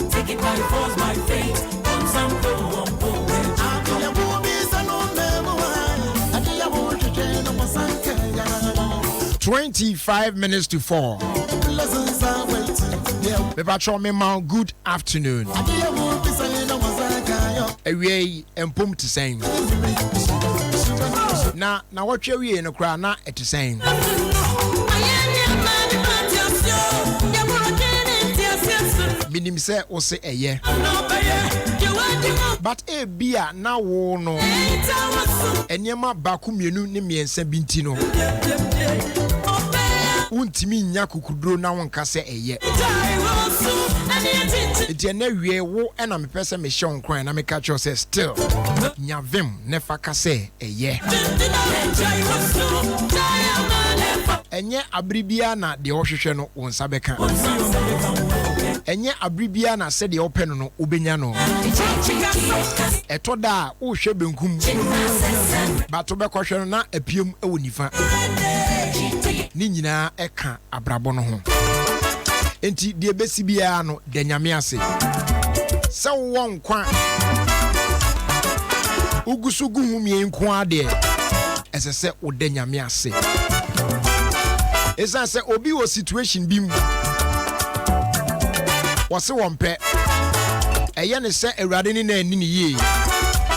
Take it by force, my fate. 25 minutes to 4. Good afternoon. Away and pump to saying. Now what you in a crown, not at the same. Minim say or say a year. But a beer now no. And yama bakum yenu nimi and sebintino. Untimi nyaku kudro na wanka say a year. It's wo and I'm a person me shown crying. I make catch say still. Nyavim never can say a year. Enye abribiana the oshisheno on sabeka. Enye abribiana said the open no ubenyano. Etoda o shebenkum. But tobacco na epium ewunifa. Ni nyina eka abrabo no ho. Enti de besi bia no de nyame ase. Se won kwa. Ugusugu humie nko ade. Ese se o de nyame ase. Esa se obi wo situation bi mu. Wose wonpe. Eye ne se awurade ni na ani ni ye.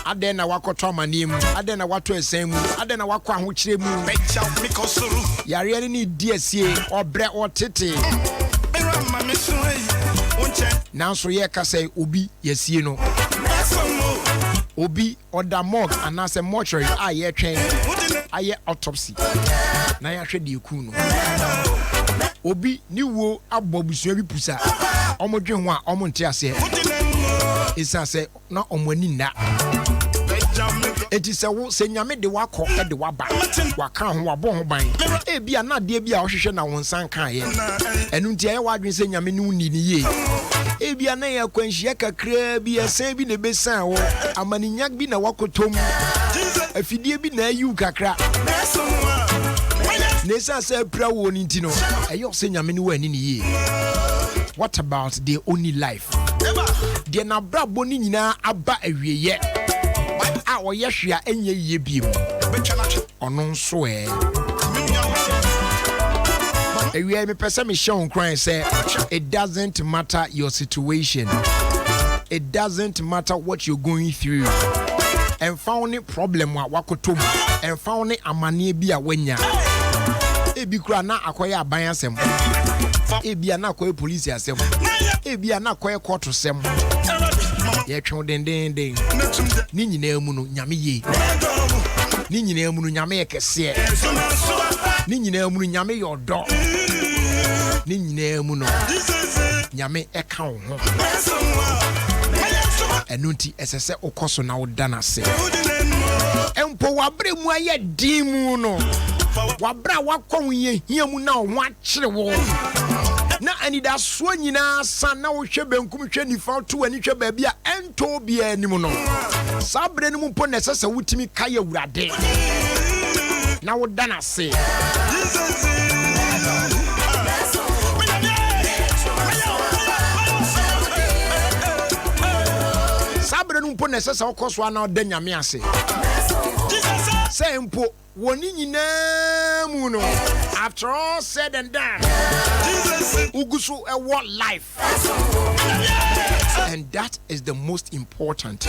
Ade na wakoto amanem, ade na wato esen mu, ade na wakọ ahokyere mu. Yare ni di asie, obre otete. Nanso ye ka say obi yasie no. Obi oda morgue anase mortuary aye twen aye autopsy. Na ya hwe de ku no. Obi ni wo abobusua bi pusa. Omodwe ho a omonte ase. Isa say na omani nda. Eti se wo se nyame de wakọ e de waba. Waka ho wabo ho ban. E bia na de bia ohwehwe na wonsan kan ye. Enu ntia ye wadwen se nyame ni uni ni ye. E bia na ya kwanhia kakra bi esen bi ne besan wo. Amaninyak bi na wakotom. Afidie bi na ayu kakra. Nesa se pra wo ni ntino. Eyo se nyame ni wani ni ye. What about their only life? Dia na brabo ni nyina aba awieye. A oyehwea enye ye biem. Ono nso awie me pese me show crying say it doesn't matter your situation. It doesn't matter what you're going through. And found a problem wa wakotom. And found amane bi a wenya. Ebi kura na akoya aban asem. Ebi na akoya police asem. Ebi na akoya court asem. Ye twon den. Ni nyina mu no nyame ye. Ni nyina mu no nyame ye kese. Ni nyina mu no nyame ye odo. Ni nyina mu no nyame eka wo ho. Enunti esese okoso na wodana se. Empo wabre mu aye dimu no. Wabra wakon ye hiamu na wo akire wo. Na anida so nyina san na wo hwe benkum hwe nifa to ani hwe ba bia ento bia anim no. Sabre no mpo na esese wutimi kaye wurade. Na wodana se. Sabre no mpo na esese okoso ana odanyame ase. Say mpo woni nyina mu no. After all said and done, ugusu a what life, and that is the most important.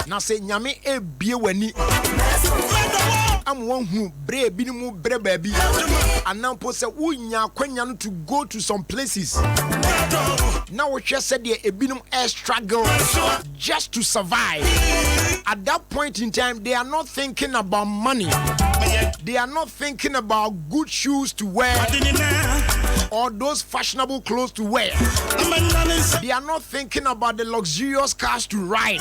Now say nyame e bie wani. Am one who bre binimu bre baby. And now pose unya kwanya to go to some places. Now we just said a binum air struggle just to survive. At that point in time, they are not thinking about money. They are not thinking about good shoes to wear or those fashionable clothes to wear. They are not thinking about the luxurious cars to ride.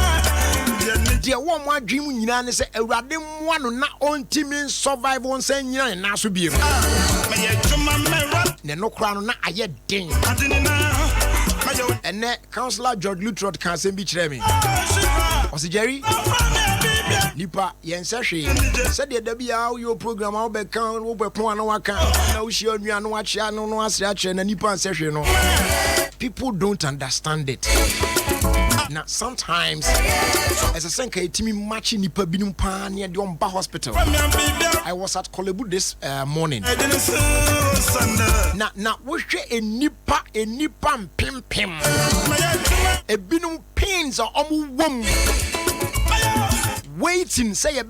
They want more dream and say a random one not on team survive on saying na so be. No crown na aye ding. And Councillor George Lutrot can say be me. Was it Jerry? nipa yense hwe said the bia your program how be kan wo be pon na waka na wo hia nua no achia no no asre achire na nipa nse hwe no. People don't understand it. Now sometimes as a senka etimi match nipa binum pa near the Omba hospital. I was at Kolebu this morning. Now we share a nipa pim a binum pains or womb waiting say your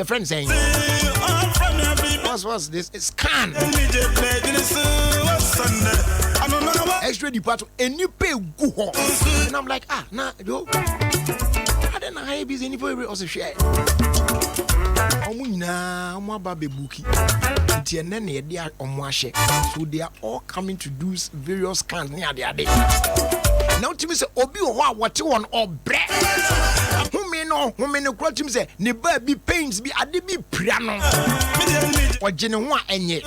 friend saying what's this? It's can extra department and you pay go and I'm like nah yo I don't know how busy anybody also share omo aba be bookie ntia na na ye omo ahye so they are all coming to do various scans near their day now timi say obi ho a wote won obre home no kro timi say ne ba bi pains bi ade bi pira no ogene ho a enye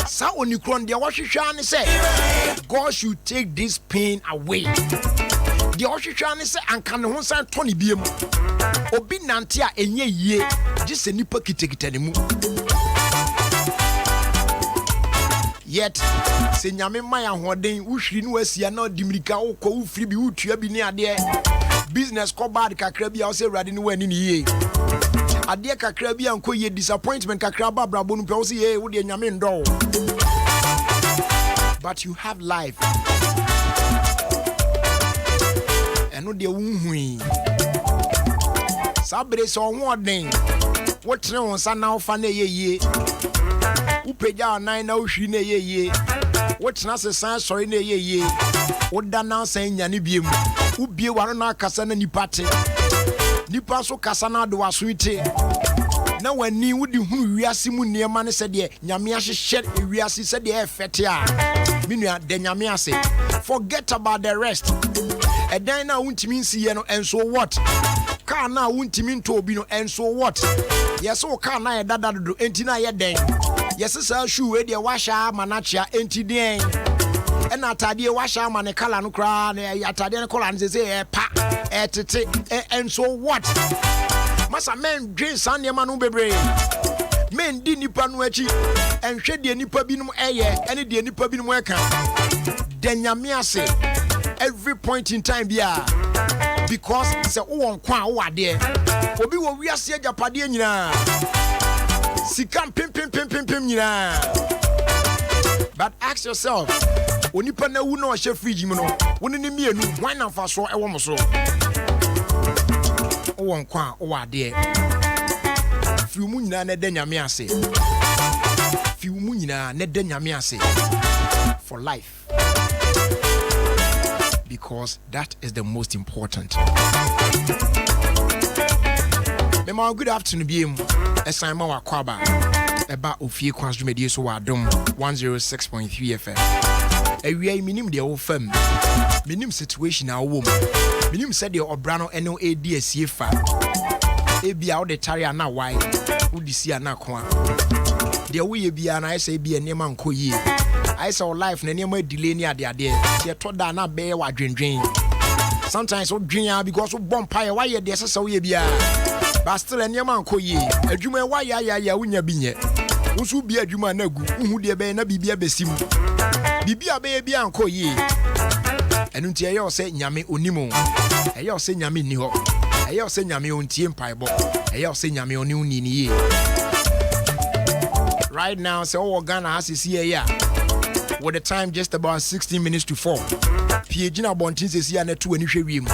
sa onikron de wohwehwa ne say God should take this pain away. The wohwehwa ne say anka ne ho san to ne biem obi nante a enye yie gise nipa kitekita ne mu yet se nyame man ahoden uhwiri no asia na dimirika wokɔ ufiri bi utua bi ne ade business ko bad kakra bi a wo se rade ne wani ne yie ade kakra bi anko ye disappointment kakra ba brabo no pe wo se ye wo de nyame ndo but you have life eno de wunhui sabre so hoden wo tre won sa na wo fa na yeye upeja nan na ohwi na yeye wo tena se san sori na yeye wo da na san nyane biem ubie waro na kasa na nipate nipa so kasa na do aso ite na wani wudi hunu wiase mu niema ne se de nyame ahyehye wiase se de efete a minua de nyame ase forget about the rest edan na wuntimi nsiye no enso what car na wuntimi nto obi no enso what yes o car na ye dada do enti na ye den yes sir shoe we de washa manachia enti den ena atade washa mane kala no kra na atade ne kala ne se pa etete enso what masa men dwen san ne ma no bebre men di nipa no achi enhwe de nipa binum eye ene de nipa binum eka denyame ase every point in time bia because se wo won kwa wo ade obi wo wiase agapade nyina sikam pim nyina but ask yourself onipa na wu na o hye fridge mu no woni ne mienu wan na fa so e wo mo so wo won kwa wo ade fiu mu nyina na denyame ase fiu mu nyina na denyame ase for life because that is the most important. Mema good afternoon biem esanma wa kwaba eba Ofie Kwanso medie so wa dom 106.3 FM ewia minim de wo fam minim situation a wo minim said de obra no eno edi asie fa ebia wo de tare na wai wo di sia na ko a de wo ye bia na ese bia nema nko yi I saw life na nema delay ni ade ade ye to da na be wa dwendwen sometimes wo dwen because wo bompa ye wa ye de sesa wo ye bia but still nema nko yi adwuma wa ya wonya bi nye wo su bia adwuma na gu hu de be na bibia besim bibia be bia nko yi enu ntie ye o se nyame onimo eye o se nyame ni ho eye o se nyame ontie mpaibo eye o se nyame oni uni ni ye right now say o Ghana has is here with the time just about 16 minutes to 4 Piejina Bontin says here na 2 ani hwewiem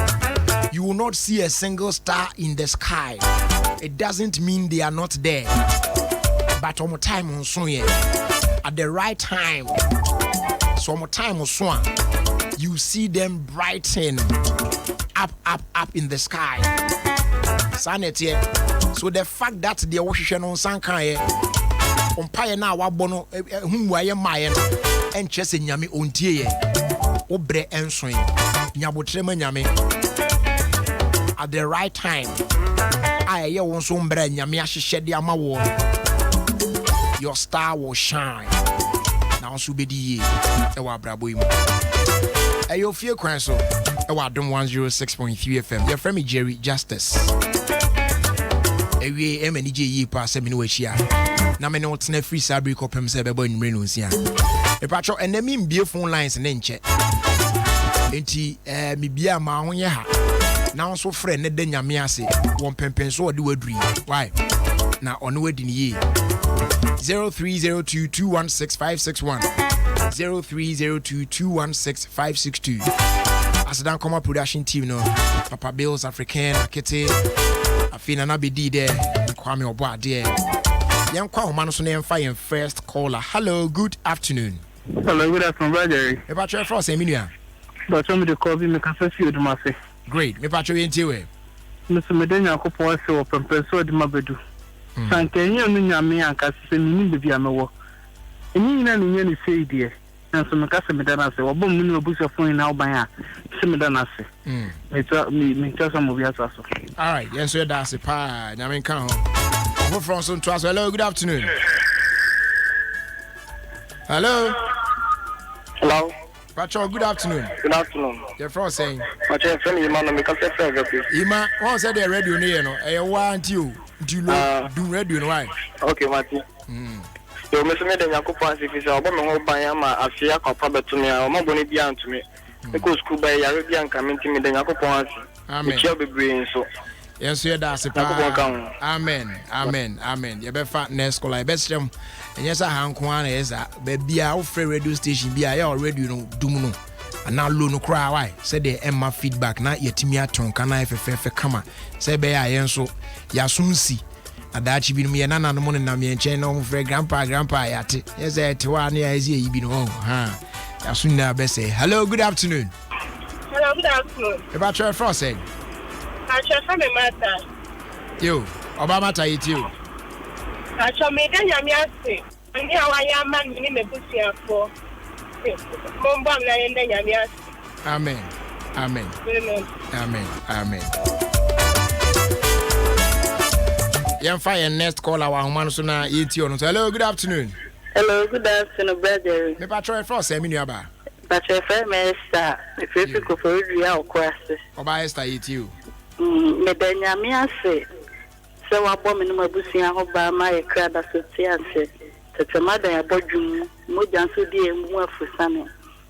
you will not see a single star in the sky. It doesn't mean they are not there, but on time on so at the right time so on time on so you see them brighten up in the sky. Sanity. So the fact that they worship on sankan umpire na wabono humwaye mayen and chese nyame ontie obre ensoy nyabotrema nyame at the right time aye won so mbra nyame ahyehye de ama wo your star will shine now so bedi e wa brabo imu ayo Ofie Kwanso Adom 106.3 FM. Your friend me Jerry Justice. Ewie MNJ yi pa se me no ahia. Na me no tena free sabri kopem se bebo nwure no nsia. Me patcho enemi mbie phone lines ne nche. Enti me bia ma ho ye ha. Na so frɛ ne da nyame ase. Won pempen so ode waduri. Why? Na ono wadi ni ye. 0302216561 0302216562. Asadan Koma production team no. Papa Bills African Akete Afina na be di there. Kwame Obo there. Yan kwa homano so na yemfa yen first caller. Hello, good afternoon. Hello, good afternoon, brother. Me patcho for say minua. But some of the call me can say you do my say. Great. Me patcho yenti we. Mr. Medenya ko po se o pempen so di mabedu. Sankenya no nyame anka se ni bibia mewo. Eni na ni nyane sei die. Na so me ka se medana se wo bom ni obuso fon na oban a se medana se. Me tell some of you so. All right, yes we da se pa nyame kan ho. Who from so to us. Hello, good afternoon. Hello. Hello. Patcho, good afternoon. Good afternoon. You're from saying. Patcho, friend Ima no me ka se fe agape. Ima, who said the radio near no? E wa until do radio no why? Okay, Mati. Yo me se me de Yakobon asifi se obo me ho ban ya ma afia kwapa betumi a o maboni bia antumi. E ko school ba ya bia nka me ntimi de Yakobon asi. Amen. Chia bebre nso. Yes, you da se pa. Amen. You be fat next school I best them. And yes, I han kwa na yes be bia wo free radio station bia ya radio no dum no. Ana lo no kra why say the Emma feedback na yetimi aton kana FFF kama. Say be ya yenso ya sumsi. Adachi bi no me nana no mo na me nchen no frɛ grandpa yate yes te wa na ezi yi bi no ha ya sunna be say hello good afternoon. Hello, good afternoon. About your first saying I shall from a matter. you Obama ta it you I shall make a yamiasi. And here I am man in a bush for Mombam and then yamiasi. Amen. Yan fire next call our woman so na yeti on. Hello, good afternoon. Hello, good afternoon, brother. Me patro first say me nuaba. Patro Esther, if you go for real kwase. Oba Esther yeti you. Me danya me ase. So wa bo me no mabusia ho ba ma ye kra da so ti ase. Tetema da ya bodwum, mo janso di emu afusane.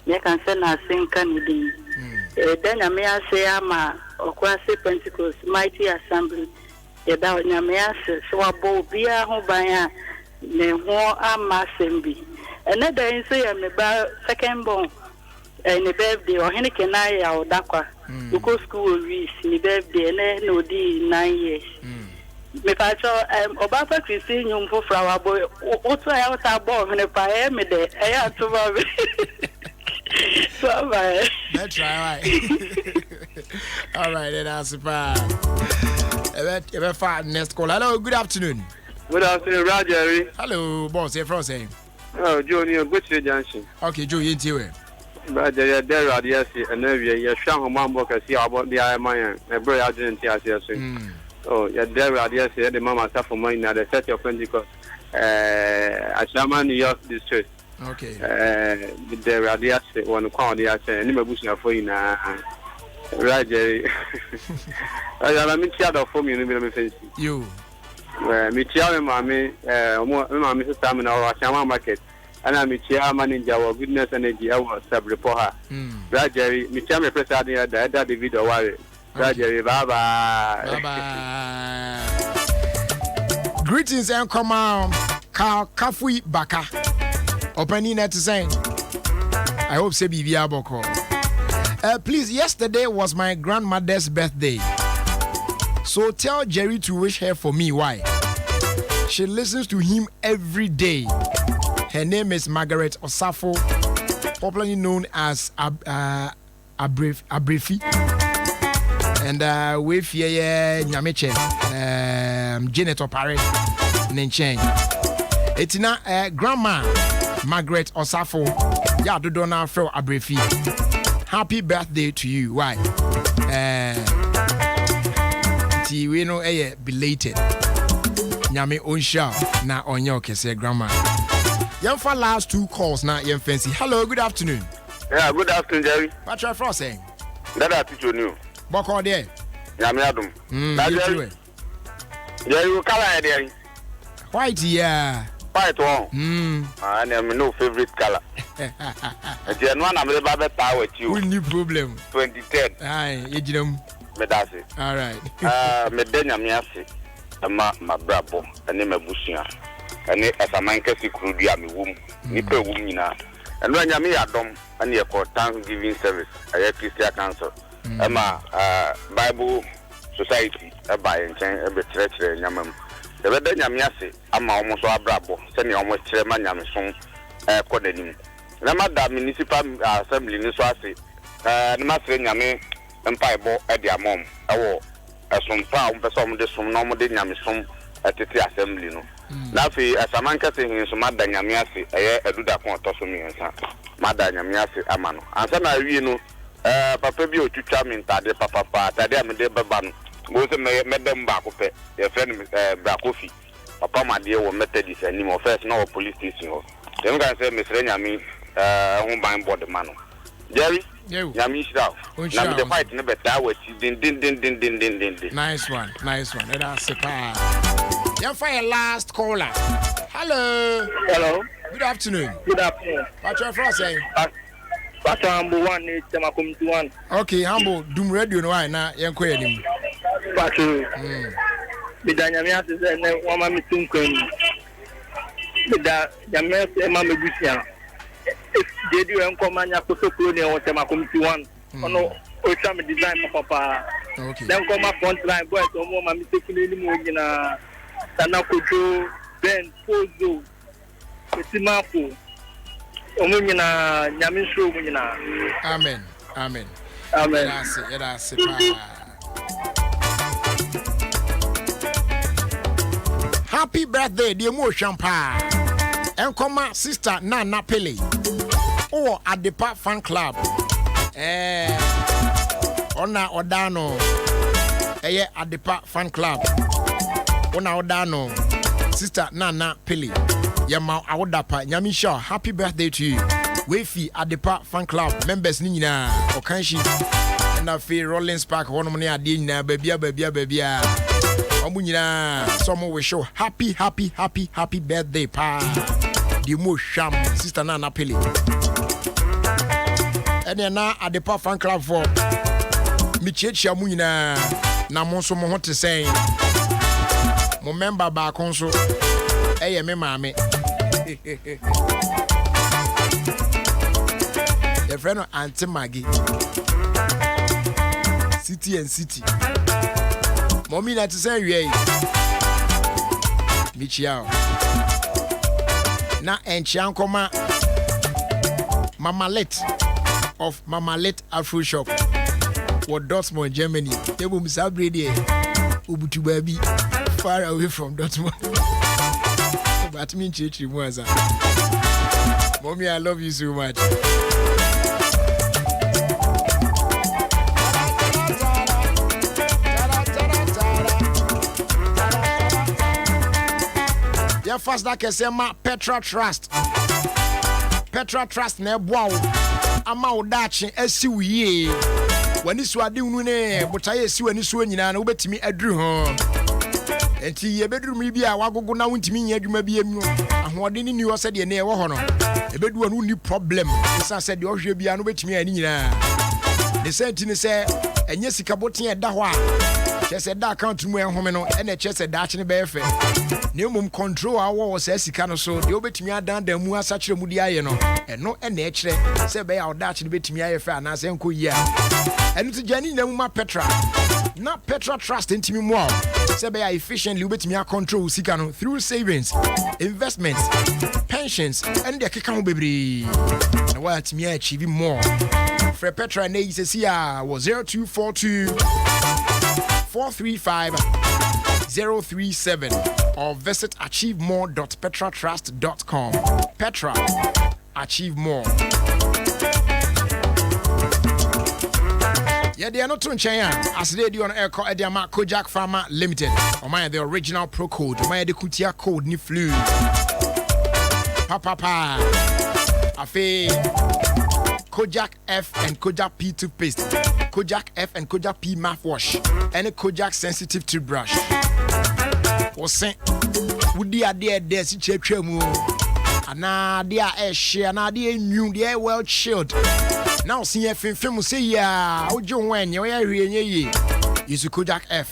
Me kan se na asenka ni din. Danya me ase ama okwase Pentecost Mighty Assembly. Yeda nyame ase so abo bia ho ban a ne ho ama sembi ene dan so ya me ba second born ne birthday o hene kenai ya odakwa go school we ni birthday ne no di 9 years me pa cho oba fa Christine nyum fo flower boy o to ya ta bo hene pa e me de e ya to ba be so bye let's try all right then aspa next call. Hello, good afternoon. Good afternoon, Roger. Hello, boss. You're from saying. Oh, Joe, you're good to Junction. Okay, Joe, you into Roger, you're there, Radius, and you're showing Mambo can see about the Iron, a very urgent yes. Oh, you're there, Radius, the Mama suffer money now, the set of Pentecost, Shaman, New York district. Okay. The Radius, one quality, and never pushing for you now. Roger, I'm in charge of forming you. Me chairman, mommy, mammy, stamina, or Shama market, and I'm a chairman in Java Goodness Energy. I was sub report her. Roger, me chairman president, that video worry. Roger, bye bye. Greetings and come on, Kafui Baka. Opening net to say, I hope Sebi Viaboko. Please, yesterday was my grandmother's birthday. So tell Jerry to wish her for me. Why? She listens to him every day. Her name is Margaret Osafo, popularly known as Abrefi. And with Nyameche, Janet Opare, Nenchen. It's now Grandma Margaret Osafo. Ya do dona fro Abrefi. Happy birthday to you. Why? We know belated. Nyame onsha na onyo kese grandma. Yamfa last two calls na yam fancy. Hello, good afternoon. Yeah, good afternoon, Jerry. What you from saying? Dada teacher new. Boko there. Nyame adom. Yeah, you color there. White, yeah. White one. I am no favorite color. And then one I'm about power with you. No problem. 2010. Aye, you Medasi. all right. Medenya miasi. Ma brabo. Ane mebusia. Ane asamanka si krudi ami wum. Nipe wum nyina. And when Yami Adom and your Thanksgiving service, a Christian Council, Bible Society, a by and chain, a church, Yamam. The weather Yamiasi, I'm almost a brabo, sending almost chairman Yamison, Codenim. Namada Municipal Assembly, Niswasi, Master Yami, Empire Bo at their mom, as some pound, some de some normal Yamison at the assembly. Nafi asamanka se hin so madanya miase edu da kon to so mi nsa madanya miase amano ansa na wi no papa bi otwitwa mi ntade papa tade amede beba no go se medem ba ko pe ye friend bra kofi papa made wo methodist ani mo first na wo police station ho dem kan se mesre nyami ho ban board mano Jerry nyami shira na me the fight ne beta wa ti din. Nice one let us super. You fire last caller. Hello. Good afternoon. What's your first saying? What's Humble 1 is Tamakum 1. Okay, Humble, Doom Radio no na yen ko yanim. Patu. Bidanya mi ase se ne wa ma mi tunkwen. Bida jamia se ma megusia. Dedi en ko manya ko so kro ne o Tamakum 1. Ono o cha me design papa. Okay. Then come my front line boys o mo ma mi tekule ni mo gina. Sana Kojo, Ben, Pozo, Simapo, Omunina, Yamishu, Munina. Amen. That's it. Happy birthday, dear Mo Champa. And come my sister Nana Pele. Or at the Park Fan Club. Ona Odano. At the Park Fan Club. Ona Odano, sister Nana Pele. Yama Awodapa, Nyamisha, happy birthday to you. Wefi Adepa fan club members Nina, Okanshi, and I feel Rollins Park, one money Adina, baby. Omunina, someone will show happy birthday, pa. Dimo Sham, sister Nana Pele. And then now Adepa fan club for Michecha Munina, Namonso Mohonte saying. Mo member ba konso me mame the friend of Auntie Maggie City mommy na to say we Michiao na enchian koma Mama Let of Mama Let Afro Shop for Dortmund, Germany. They will be celebrating Ubutu baby far away from Dortmund. But me Chichi Mwaza. Mommy, I love you so much. Yeah, first that can say ma Petra Trust ne wow. Ama odachi esiwiye. Wani swadi unune botaye si wani so nyina na obetimi adru ho. Enti ye bedru mi bia wagogo na wontimi nya adwuma bia mu. Ahode ni wo se de na e wo ho no. Ebedu anu ni problem. Isa se de ohwe bia no betimi ani nyina. De senti ne se enye sika boten e da ho a. Chese da account mu enhome no e na chese da ache ne be efe. Ne mum control awo se sika no so de obetimi adan da mu asa kire mu di aye no. Eno e na e kire se be ya oda ache ne betimi aye fe ana se nko yi a. Enu ti jani na mu ma Petra. Na Petra Trust intimi mu a. Se be ya efficiently obetimi a control sika no through savings, investments, pensions and the keka ho bebre. Na wa atimi achieve more. For Petra na yi se si a was 0242 435 037 or visit achievemore.petratrust.com. Petra, achieve more. Yeah, they are not too China as they do on air call Ediama Kojak Pharma Limited. Or my the original pro code, my the Kutia code ni flu. Papa Afe Kojak F and Kojak P toothpaste, Kojak F and Kojak P mouthwash, and a Kojak sensitive toothbrush. Was sent would the idea there si chemu ana dia air share na dia new dia well chilled. Now see if film say ya ojo when you are ye use Kojak F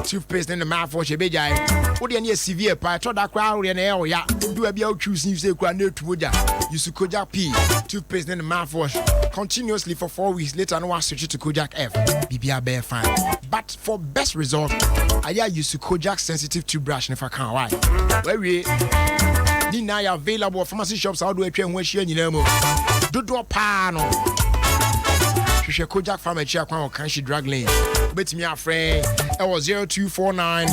toothpaste in the mouthwash e bejai wo de na severe pa to da kwa we na e o ya do bia o choose you say kwa na tumoja use Kojak P toothpaste in the mouthwash continuously for 4 weeks. Later no switch to Kojak F bibia be fine. But for best result I use Kojak sensitive toothbrush if I can why where we ni na ya available pharmacy shops how do I try ho ahia nyina mo dodo pa no hwehwe Kojak pharmacy akwan o kan shi drug lane betimi afre e was 0249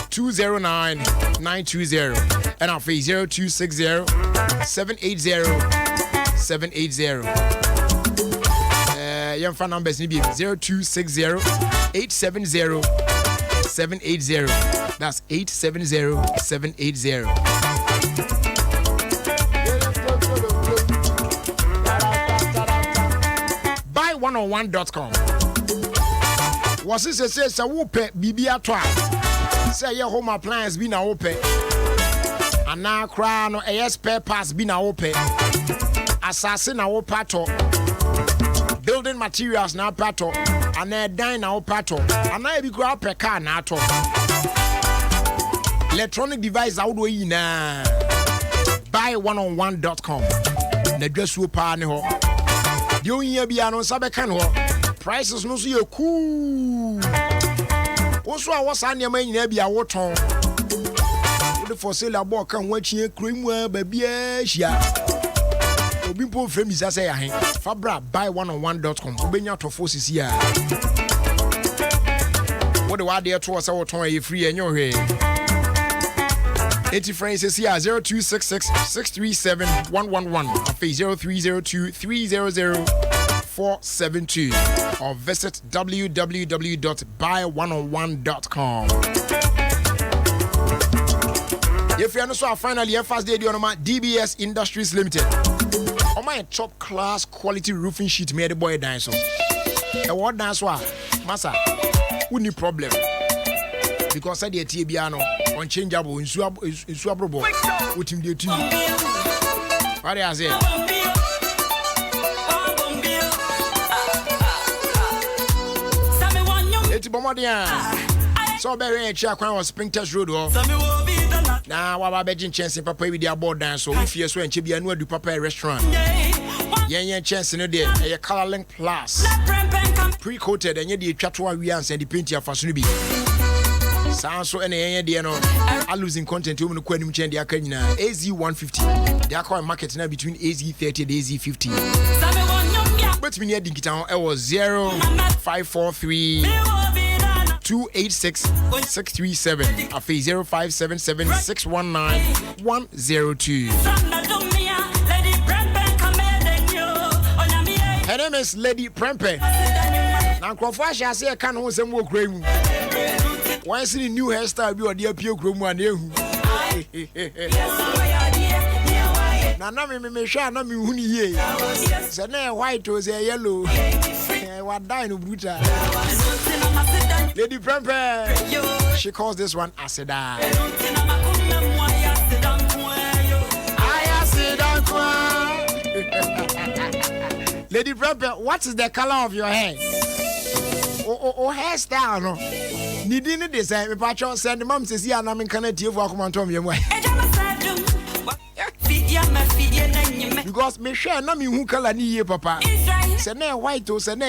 209 920 and our fee 0260 780 780 your phone numbers ni be 0260 870 780. That's 870 780. Buy101.com. Was this a says a whoop BB try? Say your home appliance be now open. And now crown or a spare parts be now open. Assassin our pato. Building materials now pato. And then dine now pato. And now we go up a car now. Electronic device out way na. Buy101.com. The dress will pan ho. The only year be on Sabekan ho. Prices no so cool. Also, I was on your main nebi a water. The for sale a book and watching a cream baby. Obi po frame is say ahen. Fabra buy101.com. Obenya to forces here. What the word there to us our ton free and your way. 80 friends is here 0266 637 111 or 0302 300 472 or visit www.buy101.com. If you are not so finally your first day on my DBS Industries Limited. On my top class quality roofing sheet made the boy dance so. A word dance wa massa any problem. Because I did TBiano unchangeable in Suabrobo with him the two. What I say? It's Bomodia. So very a check when was Spring Test Road. Now, what about chance in Papa with their board dance? So if you're so and Chibia no do Papa restaurant. Yen chance in a day, a color link plus pre-coated and yet the chatua we answer the painting for Sunubi. Sounds so any idea no. I losing content to me when you change the Akanya AZ150. They are calling market now between AZ30 and AZ50. But me near Dinkitown, I was 0543 286 637. I feel 0577 619 102. Her name is Lady Prempe. Now, Crawford, I say I can't hold some more cream. Why is the new hairstyle be on the appeal room one year? Now, me share no me huni ye. So now white was a yellow. What dying of brutal. Lady Prempe. She calls this one Aseda. Lady Prempe, what is the color of your hair? Oh, hairstyle, no. Nidini design, me pacho send mom says ya na me connect you for come to me. Because me share na me hu color ni ye papa. Se na white o se na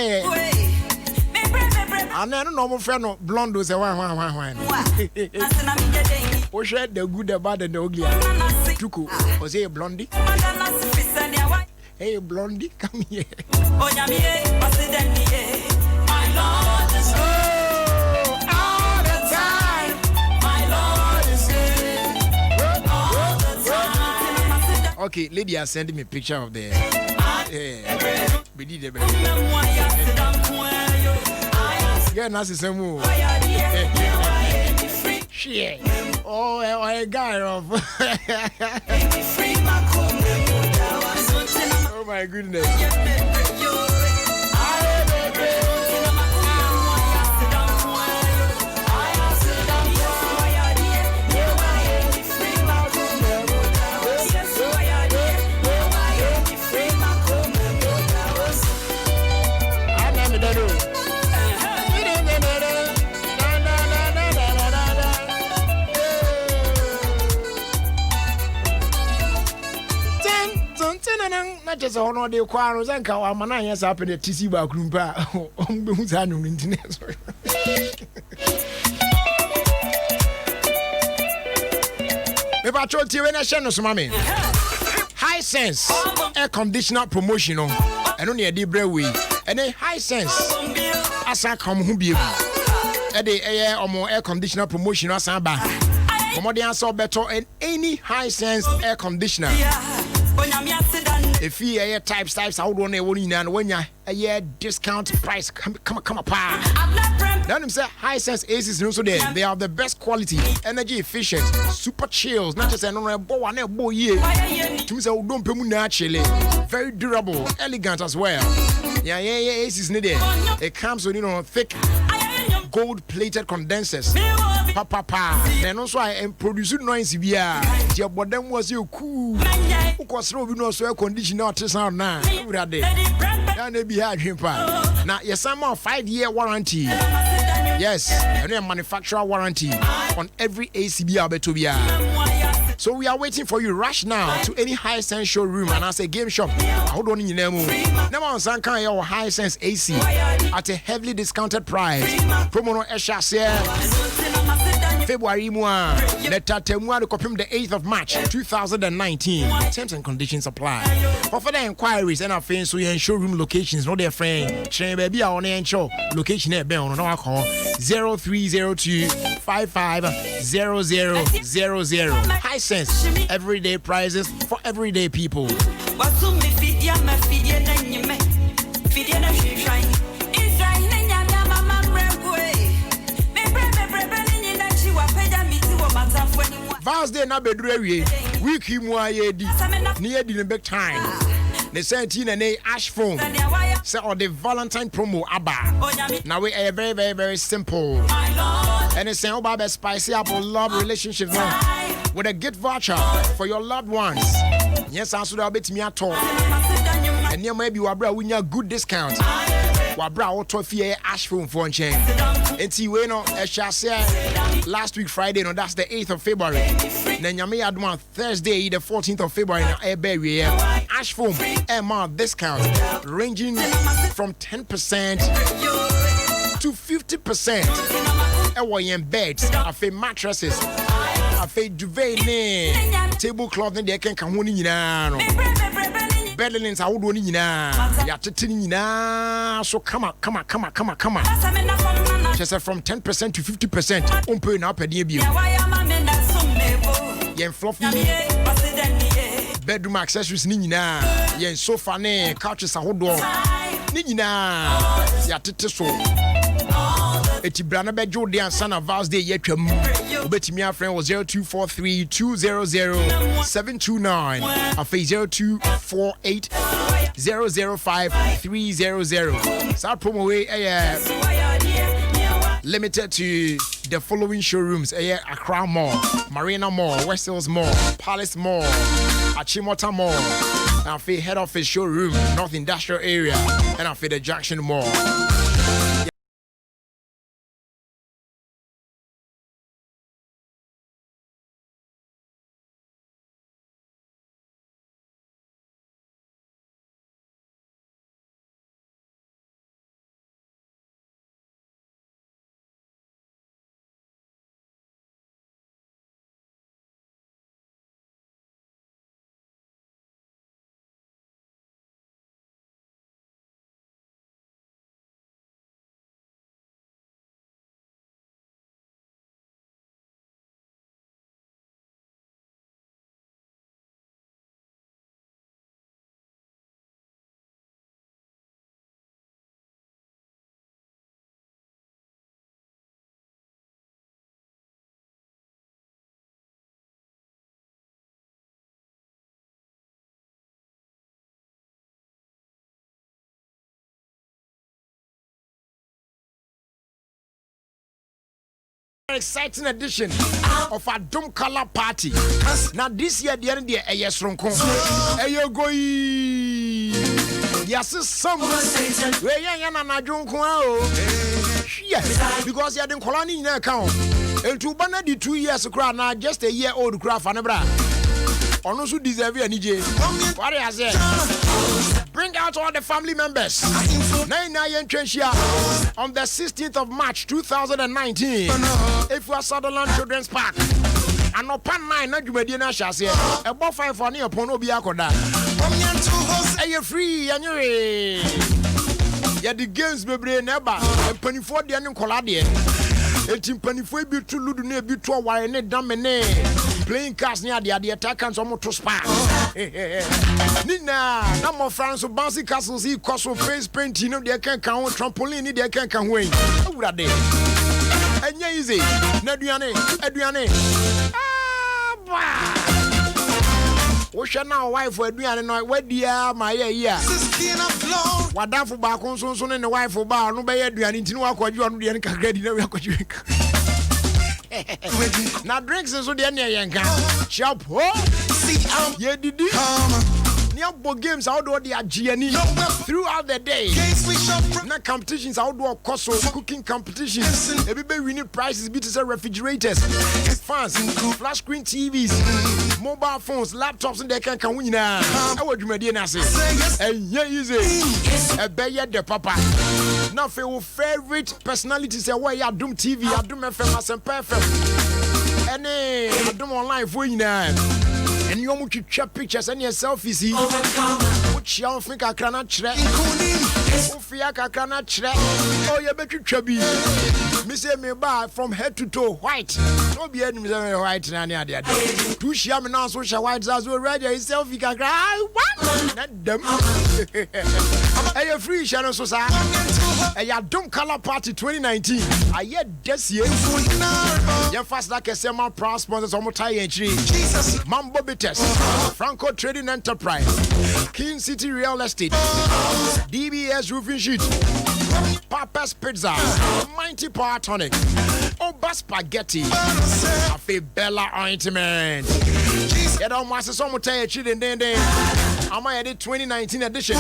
and then normal friend no blonde o se wan. O share the good, the bad and the ugly. Tuku, o say blondie. Hey blondie, come here. My Lord is good all the time. My Lord is good all the time. Okay, lady has sent me a picture of the we did the baby. Yeah, that's the move. Shit. Oh, a guy of Oh my goodness. Not just a honor de Quaros and Kawamana, yes, up in the TC Bakrumpa, Umbuzano internet. Maybe I told you when I send us, mammy. High sense air conditioner promotion, and only a deep way, and a high sense as I come who be a day air or more air conditioner promotion as I'm back. Commodian saw better and any high sense air conditioner. If you are types, I would want to and when you're a year discount price, come apart. Then say high sense ACs also there. They are the best quality, energy efficient, super chills, not just an boy to me say don't pay naturally. Very durable, elegant as well. Yeah, ACs needed. It comes with thick gold-plated condensers. Then also I produce noise via. Your body was you cool. Who was no air conditioner to sound now? And be hard now. Yes, I'm on 5-year warranty. Yes, and a manufacturer warranty on every ACB Abetobia. So we are waiting for you. Rush now to any high sense showroom and as a game shop. Hold on in your name. Now on Sankan your high sense AC at a heavily discounted price. Promo no February mois. Let Tatemwa copy the 8th of March 2019. Terms and conditions apply. For further inquiries and our friends we showroom locations, no their friend. Train baby on the show location at Bell no call 0302 550000. High sense everyday prices for everyday people. Vals Day na bedrewe week mu ayedi near the big time. The 17 and a ash foam say on the Valentine promo aba. Now we are very very very simple. And it's saying about spicy apple love relationship now with a gift voucher for your loved ones. Yes, I should have bit me at all. And you maybe you are bra win a good discount. Wabra auto fee ash phone for chain. And see we no last week Friday, no, that's the 8th of February. Then you may add one Thursday, the 14th of February, ash foam MR discount ranging from 10% to 50%. Ewayen beds, afe mattresses, afe duvet, tablecloth, and they can come on in. Bed linens are all in na. So come on. Just from 10% to 50%. Umpe na pedi bio. Yen fluffy bedroom accessories ni nyina. Yen sofa ne couches ahodo. Ni nyina. Ya tete so. Eti brana bejo de ansa na Vals Day yetwam. Obetimi afren was 0243 200 729 afi 0248 005 300. Sa promo way limited to the following showrooms: Accra Mall, Marina Mall, West Hills Mall, Palace Mall, Achimota Mall, and head office showroom, North Industrial Area, and the Junction Mall. exciting edition of a Dum Color Party. Now this year the end a yes from Kong. Ayo go. Yes, some way yana yes, because you didn't call in account. And to banner the 2 years crowd now just a year old crowd for nebra. On also deserve any J. What I said. Bring out all the family members. 9 Trenchia on the 16th of March 2019. If we are Sutherland Children's Park. And upon 9 na Jumedina shall say about 5 for near Ponobia Koda. Are you free? And you yeah, the games be never and penny for the annual colladian. 18 penny for be to Ludune be to a wire damene. Playing cards near the attackers almost to spa. Nina, no more France of bouncy castles, he cost of face painting, they can't count trampoline, they can't win. Who are they? And yeah, easy. Adriane. What's your now wife for Adriane? Where dear my year? What down for back on son and the wife for bar, no by Adriane, into what you are doing, drink. Now drinks and so the Yanka. Chop, oh, yeah, did you? Outdoor games outdoor the GNE throughout the day. Now competitions outdoor course cooking competitions. Everybody winning prizes beats refrigerators, fans, flash screen TVs, mobile phones, laptops, and they can win now. I would you say? And yeah, easy. A bear the papa. Now for your favorite personalities, why you Doom TV, I Doom FM, and perfect. And I Doom online for you now. And you want to check pictures and your selfies. Which you think I cannot check? Ofie cannot check. Oh, you bet you chubby. Miss me bar from head to toe white. No be any white and the other. Two sham now social whites as well. Ready selfie can cry. What? Not them. Are you free, Shannon Sosa? A ya Dum Color Party 2019. I yet this year. You fast like a semi pro sponsors on Motai entry. Mambo Bites, Franco Trading Enterprise, King City Real Estate, DBS Roofing Sheet, Papa's Pizza, Mighty Power Tonic, Oba Spaghetti, Afe Bella Ointment. You don't want to some Motai entry and then I'm at the 2019 edition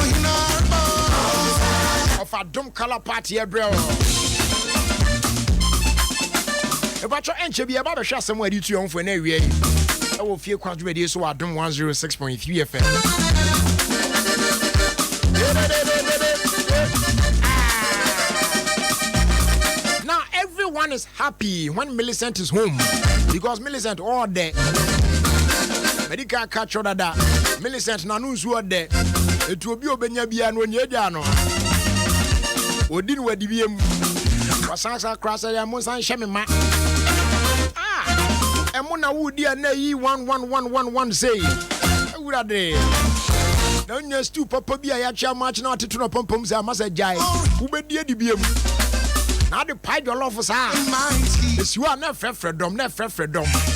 of a Dum Color Party, bro. About your entry, be about to share somewhere you two for an area. Ofie Kwanso radio so Adom 106.3 FM. Now everyone is happy when Millicent is home because Millicent all day. Medical catch order that Millicent nanu so there. It will be obenya bia no nyeda no. Odin wadi biem. Wasansa krasa ya monsan shemema. Emuna wudi na yi 11111 say urade na nya stu papa bia ya chia match na atetu no pompom say amasa jai ubedie di biem na de pie jollof sa esu a na frefredom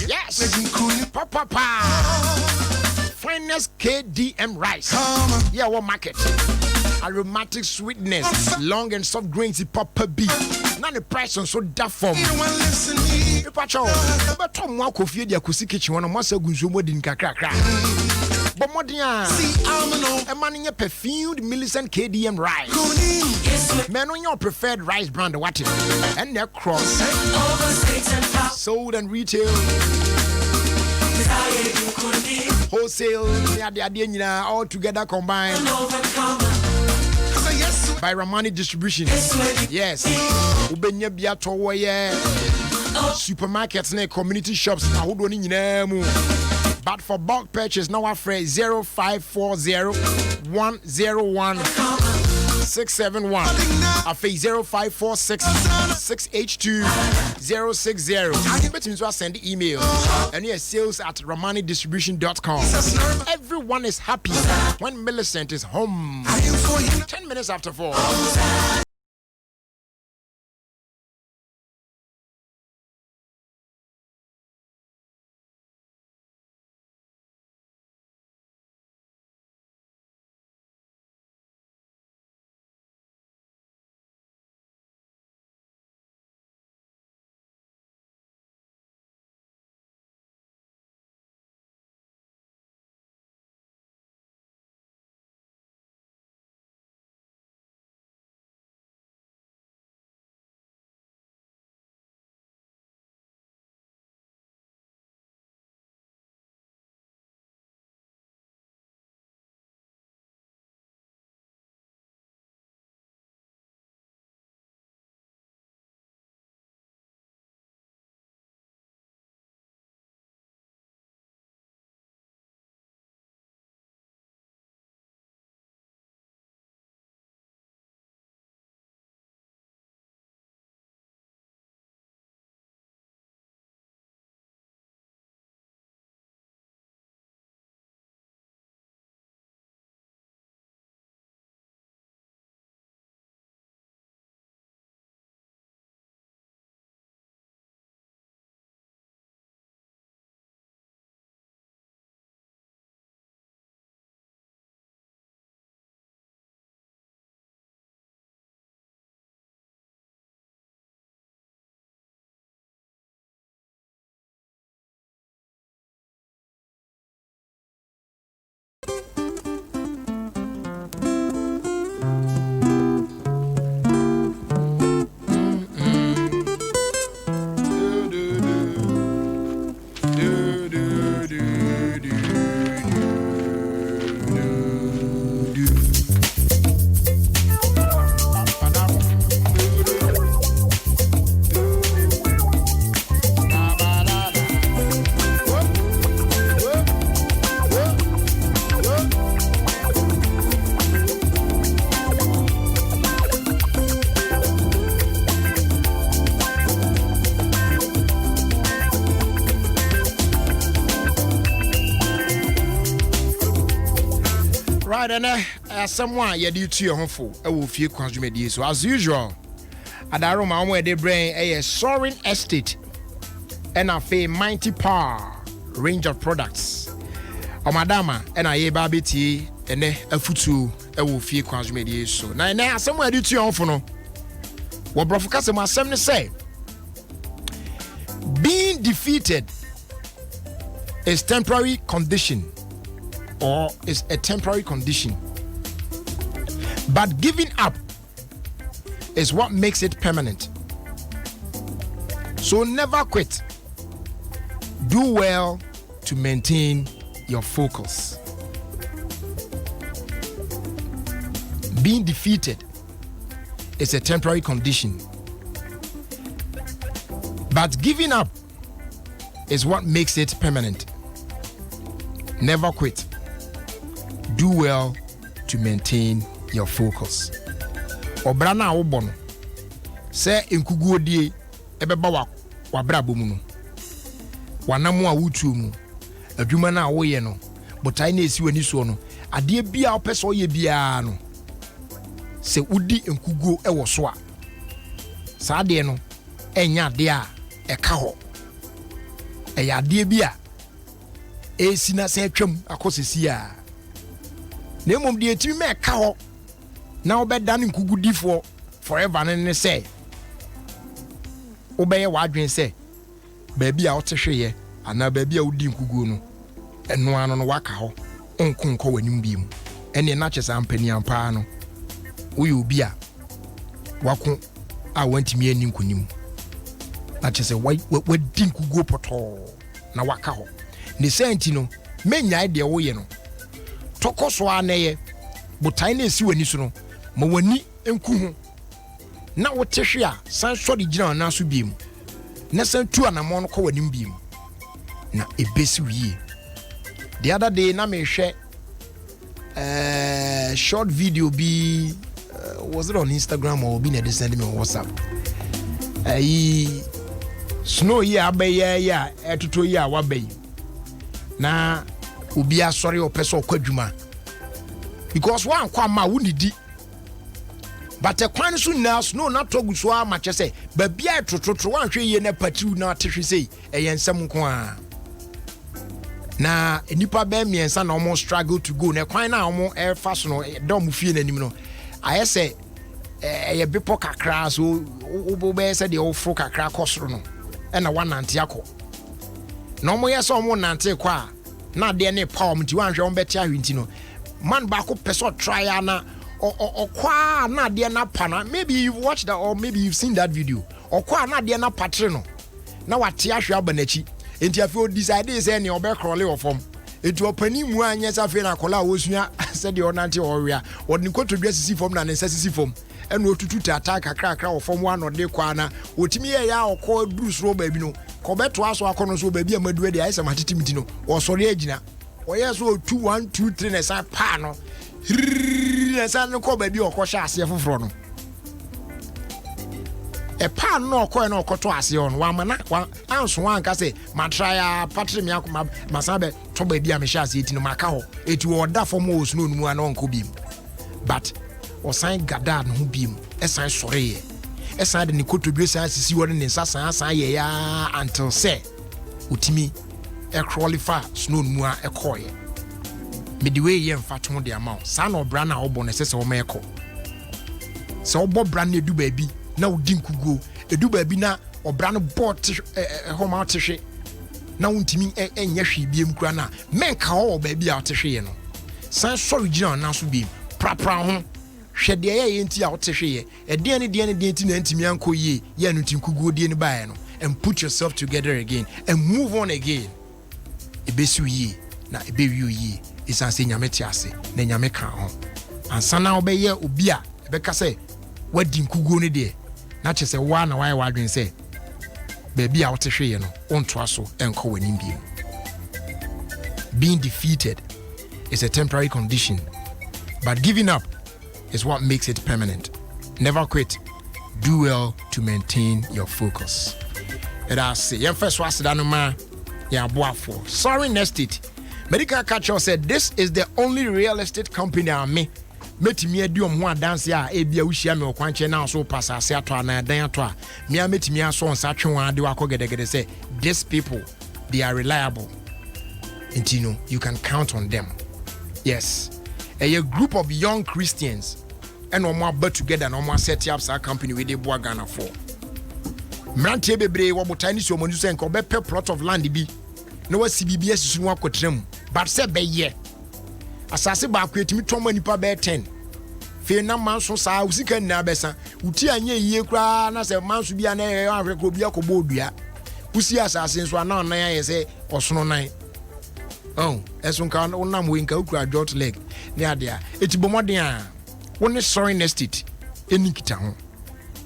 yes papa finest KDM rice yeah what market aromatic sweetness long and soft grains papa b na the price on so that form Pacho, but Tom walk of you, Yakusi kitchen, one of Massa Gunzumodin Kakra. But Modia, a man in a perfumed Millicent KDM rice. Men on your preferred rice brand, what it and their cross sold and retail. Wholesale, they are all together combined. By Ramani Distribution. Yes. Ubenya biato waye. Supermarkets and community shops. But for bulk purchase, now I phrase 0540 101 671. I face 0546 682 060. But you send the email and yes, sales at ramanidistribution.com. Everyone is happy when Millicent is home. 10 minutes after 4. Right, and someone you do to your home for Ofie Kwanso. So as usual, Adaroma where they bring a soaring estate and a fame mighty power range of products. Madama and I babiti and a futu Ofie Kwanso. So now somewhere do to your home for no. What Brofocas and my son say being defeated is temporary condition. Or is a temporary condition. But giving up is what makes it permanent. So never quit. Do well to maintain your focus. Being defeated is a temporary condition. But giving up is what makes it permanent. Never quit. Do well to maintain your focus. Obrana obono se enkuguo die ebeba wa brabo mu no. Wanamu a wutu mu. Adwuma na woye no. Botai na esi wani so no. Ade bia opeso ye bia no. Se udi enkuguo ewo so a. Sa ade no enya ade a eka ho. Eya ade bia esi na se atwam akosesi a. Nemom de etimi me ka ho na obeda ne nkugudifo forever ne say obeye wadwen say baabi a wotehweye ana baabi a wodi nkugu no eno ano no waka ho onkonko wanim biem ene na kyesa ampani ampa no wo ye obi a wako a wantimi ani nkunim na kyese wadi nkugu poto na waka ho ne senti no menya de wo ye no tokoso aneye botai na esi wani so no ma wani enku ho na wotehwe a san so de gina na so biem na san tu anamo no ko wani biem na ebesi wie the other day na me hwe short video be was it on Instagram or be na send me on WhatsApp snow ya abaye ya etoto ya wabayi na obi asori opeso kwadwuma because one kwa ma wunidi but e kwan so na snow na togu so a ma chese ba bia trotro wan hwe ye na patriu na tehwe sei eyensam nko a na enipa ba miensa na omo struggle to go na kwan na omo air fast no dom fie na nim no ayese ye bepo kakra so obo be se de ofro kakra kosoro no e na wanante akọ na omo ye so omo nante kwa na de ne palm ti wan hwe on beti ahwinti no man ba ko peso try na okwa na de na pana maybe you've watched that or maybe you've seen that video okwa na de na patre no na wate ahwe abanachi enti afi o decide say ne obe krole ofom etu opani mu anya safe na kola wosua se de onante owia woni kotodwa sisi fom na ne sisi fom eno otutu tata kakra ofom wa no de kwa na otimi ye ya okọ bruce ro ba bi no ko beto aso akono so ba bi amadu de ayesa matitimiti no osori agina oye so 2 1 2 3 na sa pa no na sa no ko ba bi okọ sha ase foforo no e pa no okọ na okoto ase on wa mana anso anka se matraya patre mi akoma masabe to ba bi a me sha ase eti no maka ho eti oda fom o sno nu ana onko bim but osan gada no ho bim esan soreye esan de ne kotodwe sa sisi won ne nsa san ye ya until say utimi e qualify snow nu a ekoye midway ye mfato de amount sa na obra na obo ne sese o meko se obo bra na edu baabi na odi nkugo edu baabi na obra no bot homa tehwe na untimi enye hwe biem kura na menka ho baabi a tehwe no san sorry gina na so bi pra ho hwɛ de ye enti a wote hwe ye ɛdeɛ ne ti na ntimi anko ye ye no tinkugo de ne bae no and put yourself together again and move on again ebesu ye na ebewi ye isan se nyame te ase na nyame ka ho ansa na obeye obi a ebeka se wadi nkugo ne de na che se wa na wa adwen se baby a wote hwe ye no onto aso enko wani bi. Being defeated is a temporary condition, but giving up is what makes it permanent. Never quit. Do well to maintain your focus. And I say, your first was Danuma, yeah, Boafo. Sorry, Nestit. Medical Catcher said, this is the only real estate company I'm me. Meti me do mo dance ya e bia wuhia me okwanche na so pasa se ato na dan ato a me meti me aso nsa twenwa de wakogedegede say these people they are reliable. And you know, you can count on them. Yes. A group of young Christians and more but together and more set up our company with the boa Ghana for. Mrante bebre wo tiny so mo say nko be plot of land bi. No wa CBBS sunu akotrem. But say be ye. Asase ba kwetimi tomo nipa be 10. Fe na manso sa usika na besa. Uti anye yie kra na se manso bia na ahwe kro bia kobo odua. Usi asase nso ana na ya say osono nan. Oh, esun kan onam we nka ukura jot leg ne adea etibomoden a woni sorry next it enikita ho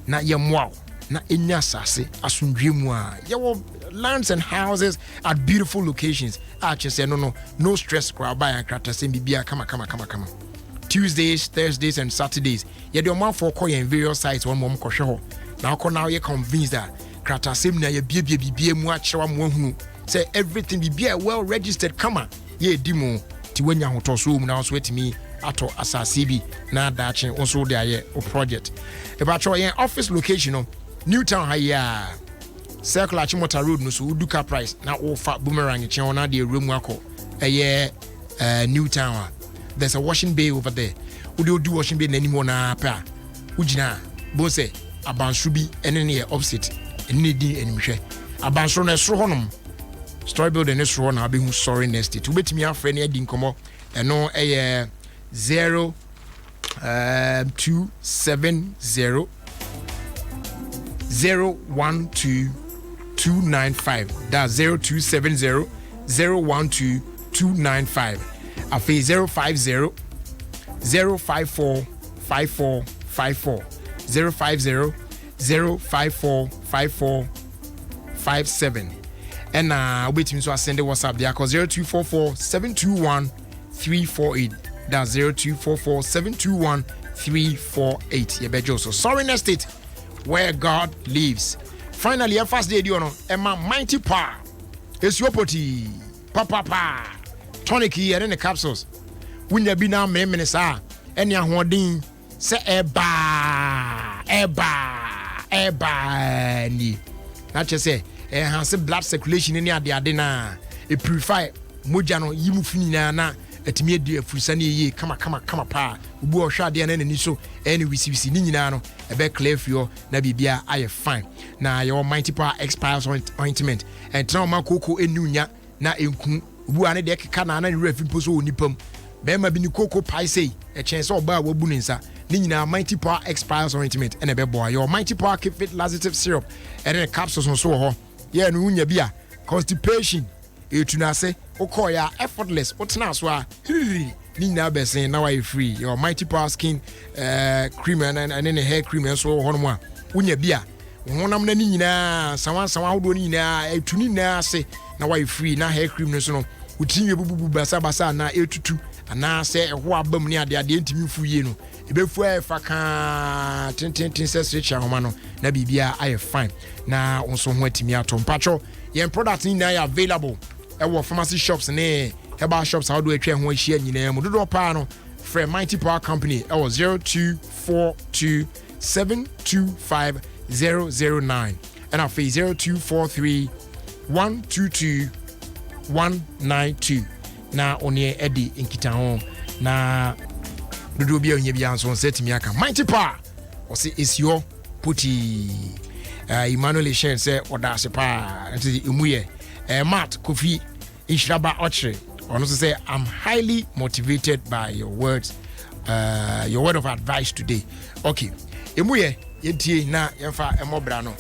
na ye moa na enya asase asundwe mu a ye wo lands and houses at beautiful locations say no stress crowd by krata se bibia kama Tuesdays, Thursdays and Saturdays ye de man for call in various sites one mom ko hwe ho na ko now ye convinced that krata sem na ye bibia mu a kyewa mo hunu. Say everything be well registered. Come on, ye dimo ti wenya hoto so mu na so etimi ato asase bi na dache also there ye o project. About your office location no Newtown haya Circle Achimota Road no so uduka price na ofa boomerang chen na de room akọ Newtown. There's a washing bay over there. Would do washing bay anymore na pa. Ujina bo say abansu bi ene ye opposite ene di enimhwe. Abansu na so honom. Story building is run have been sorry next to bet me a friend here didn't come up and no a 270 012 295. That's 0270 012 295. A fee 050 054 5454 050 054 5457. And wait me so I send the WhatsApp there cause 0244 721 348. That's 0244 721 348. You bet so sorry next it where God lives. Finally, a first day you know Emma mighty power. It's your potty. Papa tonic here in the capsules. When you be now minutes are any hoarding say eba ni. Not just say enhance blood circulation in the adena. It purify mojano yimu fini na etimi edi afurisa na ye kama pa ubu ohwa de na nani so any wisi ni nyina no ebe clear fio na bibia aye fine na your mighty power expires ointment and trauma koko enunya na enku ubu ane de keka na na refi poso onipam be ma bi ni koko pai sei e chance oba wabu ni nsa ni nyina mighty power expires ointment and ebe boy your mighty power keep fit laxative syrup and then capsules so ho ye no unya bia constipation etunase okoya effortless otna so a ni na besen na why free your mighty power skin cream and then hair cream so hono a unya bia honam na ni nyina sawan hodo ni nyina etuni na ase na why free na hair cream no so no utinwe bubu basa na etutu ana se ho abam ni ade ntimi fuye no ebefu afa ka tin se stretch ahoma no na bibia aye fine na onso ho atimi ato mpacho yen product ni na available ewo pharmacy shops ne herbal shops how do atwa ho ahia nyina mu dodo pa no free mighty power company ewo 0242 725 009 and our 0243 122 192 na onie edi nkita ho na dodo bia onye bia so setimi aka mighty power o se is your puti Emmanuel Shen say oda se pa enti emuye Matt Kofi Ishraba Ochre Ono say I'm highly motivated by your words, your word of advice today. Okay. Emuye yentie na yemfa emobra no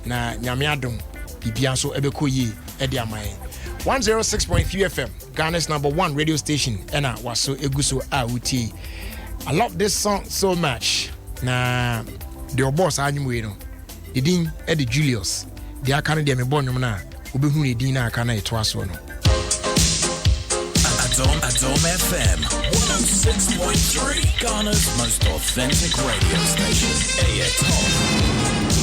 na nyame adom bibia so ebeko yi edi amaye 106.3 FM Ghana's #1 radio station ena waso eguso a utie. I love this song so much. Na the boss anyum no edin edi Julius the aka de me bonum na obehu edin na aka na eto aso no Adom FM 106.3 Ghana's most authentic radio station. Top.